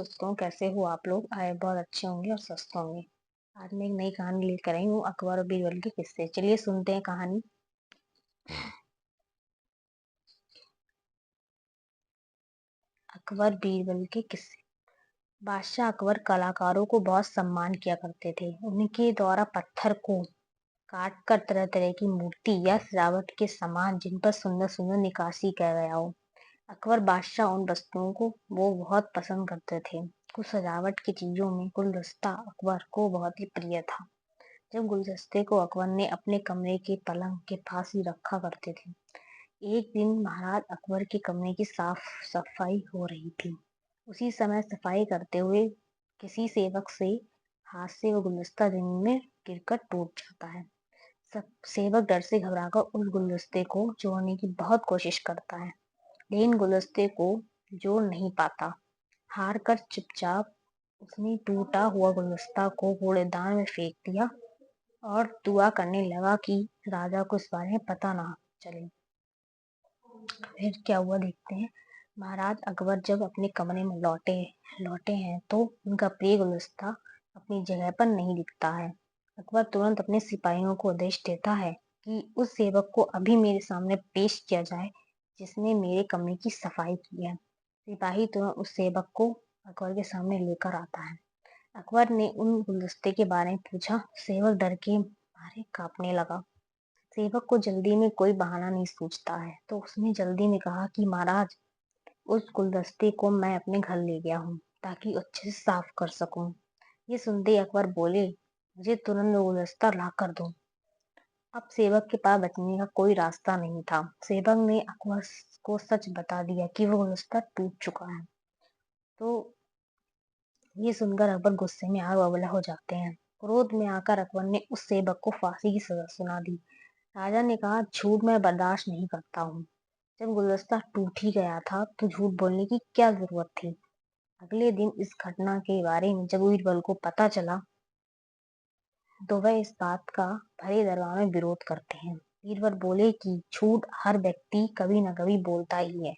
दोस्तों, कैसे हो आप लोग? आए बहुत अच्छे होंगे और स्वस्थ होंगे। आज मैं एक नई कहानी लेकर आई हूँ, अकबर और बीरबल के किस्से। चलिए सुनते हैं कहानी। अकबर बीरबल के किस्से। बादशाह अकबर कलाकारों को बहुत सम्मान किया करते थे। उनके द्वारा पत्थर को काट कर तरह तरह की मूर्ति या सजावट के सामान जिन पर सुंदर सुंदर निकासी किया गया हो। अकबर बादशाह उन वस्तुओं को वो बहुत पसंद करते थे। कुछ सजावट की चीजों में गुलदस्ता अकबर को बहुत ही प्रिय था। जब गुलदस्ते को अकबर ने अपने कमरे के पलंग के पास ही रखा करते थे। एक दिन महाराज अकबर के कमरे की साफ सफाई हो रही थी। उसी समय सफाई करते हुए किसी सेवक से हाथ से वो गुलदस्ता जमीन में गिरकर टूट जाता है। सब सेवक डर से घबराकर उस गुलदस्ते को जोड़ने की बहुत कोशिश करता है, लेकिन गुलदस्ते को जोड़ नहीं पाता। हार कर चुपचाप उसने टूटा हुआ गुलदस्ता को कूड़ेदान में फेंक दिया और दुआ करने लगा कि राजा को इस बारे में पता ना चले। फिर क्या हुआ देखते हैं। महाराज अकबर जब अपने कमरे में लौटे हैं तो उनका प्रिय गुलदस्ता अपनी जगह पर नहीं दिखता है। अकबर तुरंत अपने सिपाहियों को आदेश देता है कि उस सेवक को अभी मेरे सामने पेश किया जाए जिसने मेरे कमरे की सफाई की है। सिपाही तुरंत उस सेवक को अकबर के सामने लेकर आता है। अकबर ने उन गुलदस्ते के बारे में पूछा। सेवक डर के मारे कांपने लगा। सेवक को जल्दी में कोई बहाना नहीं सूझता है, तो उसने जल्दी में कहा कि महाराज, उस गुलदस्ते को मैं अपने घर ले गया हूँ ताकि अच्छे से साफ कर सकूं। ये सुनते ही अकबर बोले, मुझे तुरंत वो गुलदस्ता ला कर दो। अब सेवक के पास बचने का कोई रास्ता नहीं था। सेवक ने अकबर को सच बता दिया कि वो गुलदस्ता टूट चुका है। तो ये सुनकर अकबर गुस्से में आग बबूला हो जाते हैं। क्रोध में आकर अकबर ने उस सेवक को फांसी की सजा सुना दी। राजा ने कहा, झूठ मैं बर्दाश्त नहीं करता हूँ। जब गुलदस्ता टूट ही गया था तो झूठ बोलने की क्या जरूरत थी। अगले दिन इस घटना के बारे में जब बीरबल को पता चला तो वह इस बात का भरे दरबार में विरोध करते हैं। बीरबल बोले कि झूठ हर व्यक्ति कभी न कभी बोलता ही है।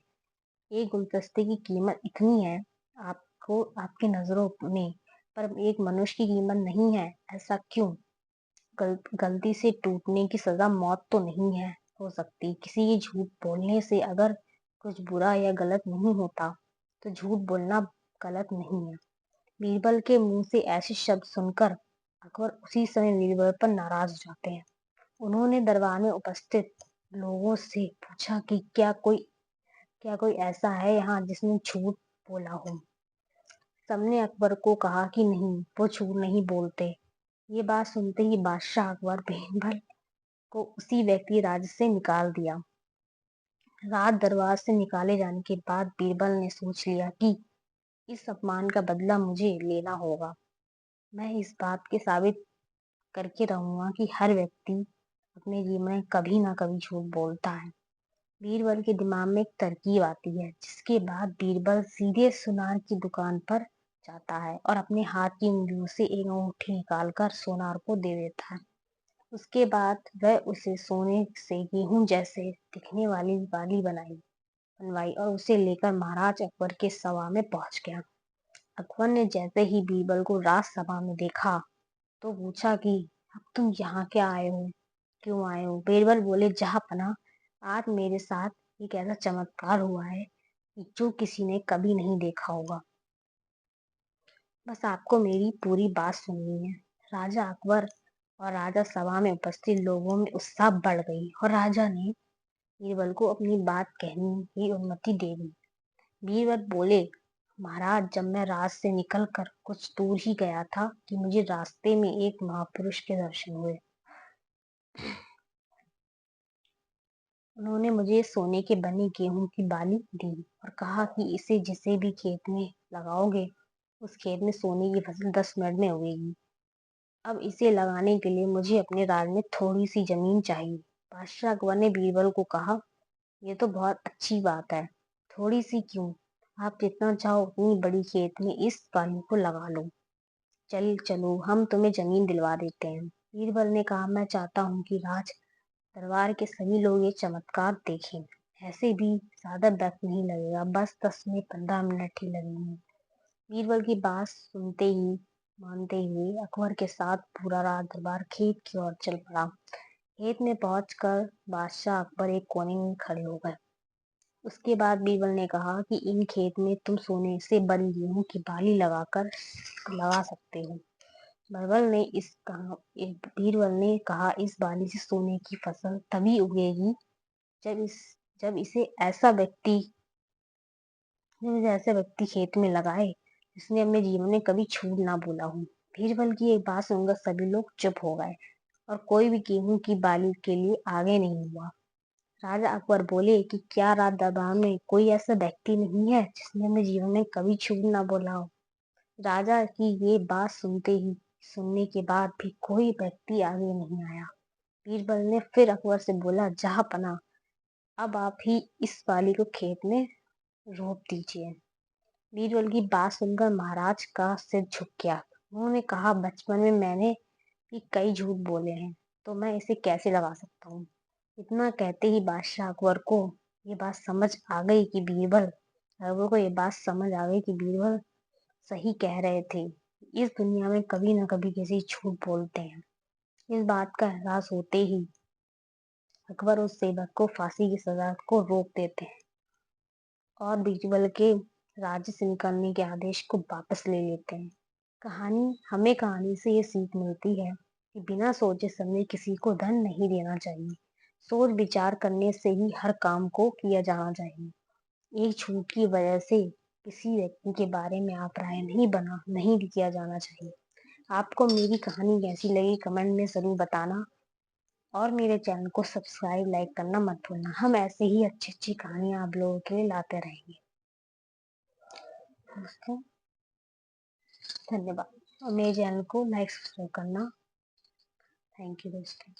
एक गुलदस्ते की कीमत इतनी है आपको आपकी नजरों में, पर एक मनुष्य की कीमत नहीं है। ऐसा क्यों? गलती से टूटने की सजा मौत तो नहीं है हो सकती। किसी के झूठ बोलने से अगर कुछ बुरा या गलत नहीं होता तो झूठ बोलना गलत नहीं है। बीरबल के मुंह से ऐसे शब्द सुनकर अकबर उसी समय बीरबल पर नाराज हो जाते हैं। उन्होंने दरबार में उपस्थित लोगों से पूछा कि क्या कोई ऐसा है यहाँ जिसने झूठ बोला हो। सबने अकबर को कहा कि नहीं, वो झूठ नहीं बोलते। ये बात सुनते ही बादशाह अकबर बीरबल को उसी व्यक्ति राज्य से निकाल दिया। रात दरबार से निकाले जाने के बाद बीरबल ने सोच लिया कि इस अपमान का बदला मुझे लेना होगा। मैं इस बात के साबित करके रहूंगा कि हर व्यक्ति अपने जीवन में कभी ना कभी झूठ बोलता है। बीरबल के दिमाग में एक तरकीब आती है, जिसके बाद बीरबल सीधे सुनार की दुकान पर जाता है और अपने हाथ की उंगलियों से एक अंगूठी निकालकर सोनार को दे देता है। उसके बाद वह उसे सोने से गेहूं जैसे दिखने वाली बाली बनवाई और उसे लेकर महाराज अकबर के सभा में पहुंच गया। अकबर ने जैसे ही बीरबल को राजसभा में देखा तो पूछा कि अब तुम यहाँ क्या आए हो, क्यों आए हो? बीरबल बोले, जहांपनाह, आज मेरे साथ एक ऐसा चमत्कार हुआ है कि जो किसी ने कभी नहीं देखा होगा। बस आपको मेरी पूरी बात सुननी है। राजा अकबर और राजा सभा में उपस्थित लोगों में उत्साह बढ़ गई और राजा ने बीरबल को अपनी बात कहने की अनुमति दे दी। बीरबल बोले, महाराज, जब मैं राज से निकलकर कुछ दूर ही गया था कि मुझे रास्ते में एक महापुरुष के दर्शन हुए। उन्होंने मुझे सोने के बने गेहूं की बाली दी और कहा कि इसे जिसे भी खेत में लगाओगे उस खेत में सोने की फसल 10 मिनट में उगेगी। अब इसे लगाने के लिए मुझे अपने राज में थोड़ी सी जमीन चाहिए। बादशाह अकबर ने बीरबल को कहा, ये तो बहुत अच्छी बात है। थोड़ी सी क्यों, आप जितना चाहो उतनी बड़ी खेत में इस बाली को लगा लो। चलो, हम तुम्हें जमीन दिलवा देते हैं। बीरबल ने कहा, मैं चाहता हूँ कि राज दरबार के सभी लोग ये चमत्कार देखें। ऐसे भी ज्यादा वक्त नहीं लगेगा, बस 10 में 15 मिनट ही लगेंगे। बीरबल की बात सुनते ही मानते हुए अकबर के साथ पूरा रात दरबार खेत की ओर चल पड़ा। खेत में पहुंचकर बादशाह अकबर एक कोने में खड़े हो गए। उसके बाद बीरबल ने कहा कि इन खेत में तुम सोने से बड़ी गेहूं की बाली लगा सकते हो। बीरबल ने कहा इस बाली से सोने की फसल तभी उगेगी जब इसे ऐसा व्यक्ति खेत में लगाए जिसने अपने जीवन में कभी झूठ ना बोला हो। बीरबल की एक बात सुनकर सभी लोग चुप हो गए और कोई भी गेहूं की बाली के लिए आगे नहीं हुआ। राजा अकबर बोले कि क्या रात दरबार में कोई ऐसा व्यक्ति नहीं है जिसने अपने जीवन में कभी झूठ ना बोला हो। राजा की ये बात सुनने के बाद भी कोई व्यक्ति आगे नहीं आया। बीरबल ने फिर अकबर से बोला, जहांपनाह, अब आप ही इस बाली को खेत में रोप दीजिए। बीरबल की बात सुनकर महाराज का सिर झुक गया। उन्होंने कहा, बचपन में मैंने भी कई झूठ बोले हैं, तो मैं इसे कैसे लगा सकता हूँ। इतना कहते ही बादशाह अकबर को ये बात समझ आ गई कि बीरबल सही कह रहे थे। इस दुनिया में कभी न कभी किसी झूठ बोलते हैं। इस बात का एहसास होते ही अकबर उस सेवक को फांसी की सजा को रोक देते हैं और बीरबल के राज्य से निकलने के आदेश को वापस ले लेते हैं। कहानी से ये सीख मिलती है कि बिना सोचे समझे किसी को धन नहीं देना चाहिए। सोच विचार करने से ही हर काम को किया जाना चाहिए। एक झूठ की वजह से किसी व्यक्ति के बारे में अभिप्राय नहीं किया जाना चाहिए। आपको मेरी कहानी कैसी लगी कमेंट में जरूर बताना और मेरे चैनल को सब्सक्राइब लाइक करना मत भूलना। हम ऐसे ही अच्छी अच्छी कहानियां आप लोगों के लिए लाते रहेंगे दोस्तों। धन्यवाद और मेरे चैनल को लाइक सब्सक्राइब करना। थैंक यू दोस्तों।